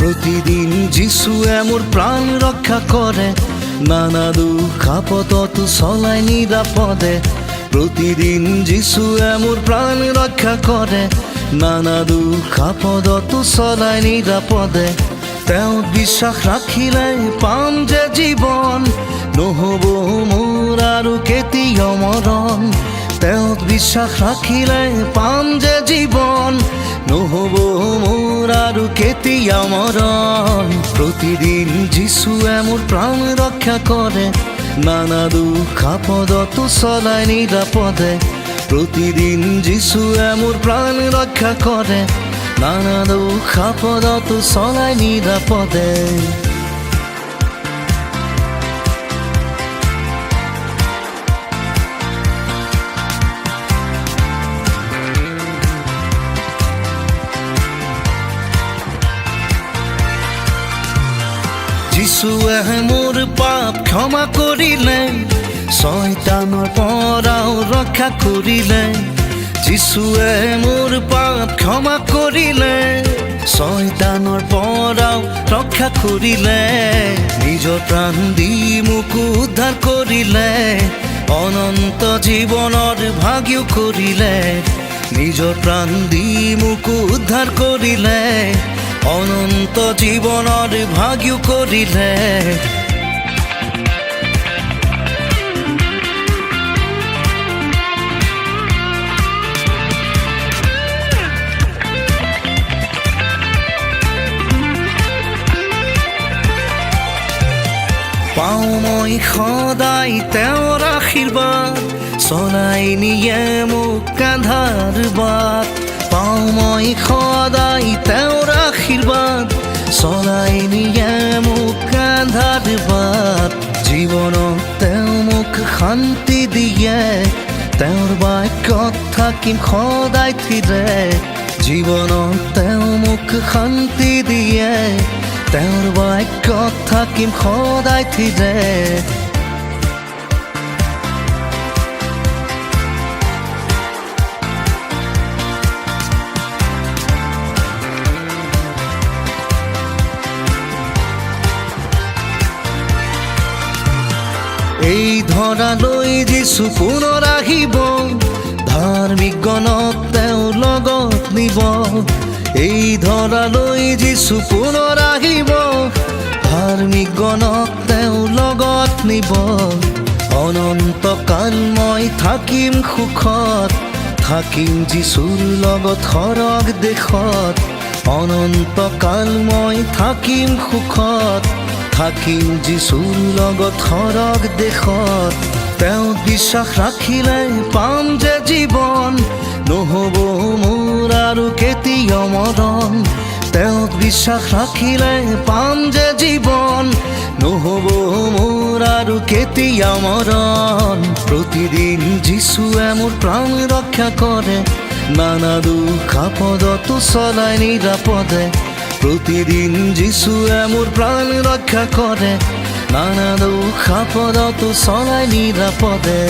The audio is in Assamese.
প্রতিদিন যিশুয়ে মোর প্রাণ রক্ষা করে, নানা দুঃখ আপদত চলায় নিরাপদে। প্রতিদিন যিশুয়ে মোর প্রাণ রক্ষা করে, নানা দুঃখ আপদত চলায় নিরাপদে। তেওঁ বিশ্বাস ৰাখিলে পাম যে জীৱন, নহব মোৰ আৰু কেতিয়াও মৰণ। তেওঁ বিশ্বাস ৰাখিলে পাম যে জীৱন, নহব মোৰ আৰু কেতিয়াও মৰণ। প্ৰতিদিন যিশুয়ে মোৰ প্ৰাণ ৰক্ষা কৰে, নানা দুখ আপদত চলায় নিৰাপদে। প্ৰতিদিন যিশুয়ে মোৰ প্ৰাণ ৰক্ষা কৰে, নানা দুখ আপদত চলায় নিৰাপদে। যিশুয়ে মোৰ পাপ ক্ষমা কৰিলে, শয়তানৰ পৰাও ৰক্ষা কৰিলে। যিশুয়ে মোৰ পাপ ক্ষমা কৰিলে, শয়তানৰ পৰাও ৰক্ষা কৰিলে। নিজৰ প্ৰাণ দি মোক উদ্ধাৰ কৰিলে, অনন্ত জীৱনৰ ভাগ্য কৰিলে। নিজৰ প্ৰাণ দি মোক উদ্ধাৰ কৰিলে, অনন্ত জীৱনৰ ভাগ্য কৰিলে। পাওঁ মই সদায় তেওঁৰ আশীৰ্বাদ, চলাই নিয়ে মোক কান্ধাৰ বাট। পাওঁ মই সদায় তেওঁৰ আশীৰ্বাদ, চলাই নিয়ে মোক কান্ধাৰ বাট। জীৱনত তেওঁ মোক শান্তি দিয়ে, তেওঁৰ বাক্যত থাকিম সদায় থিৰে। জীৱনত তেওঁ মোক শান্তি দিয়ে, তেওঁৰ বাক্যত থাকিম সদায় থিৰে। এই ধৰালৈ যিছু পুনৰ আহিব, ধাৰ্মিক গণক তেওঁ লগত নিব। এই ধৰালৈ যিছু পুনৰ আহিব, ধাৰ্মিক গণক তেওঁ লগত নিব। অনন্তকাল মই থাকিম সুখত, থাকিম যিছুৰ লগত স্বৰ্গ দেশত। অনন্তকাল মই থাকিম সুখত, থাকিম যিছুৰ লগত স্বৰ্গ দেশত। তেওঁ বিশ্বাস ৰাখিলে পাম যে জীৱন, নহব মোৰ আৰু কেতিয়াও মৰণ। তেওঁ বিশ্বাস ৰাখিলে পাম যে জীৱন, নহব মোৰ আৰু কেতিয়াও মৰণ। প্ৰতিদিন যিশুয়ে মোৰ প্ৰাণ ৰক্ষা কৰে, নানা দুখ আপদত চলায় নিৰাপদে। প্ৰতিদিন যিশুয়ে মোৰ প্ৰাণ ৰক্ষা কৰে, নানা দুখ আপদত চলায় নিৰাপদে।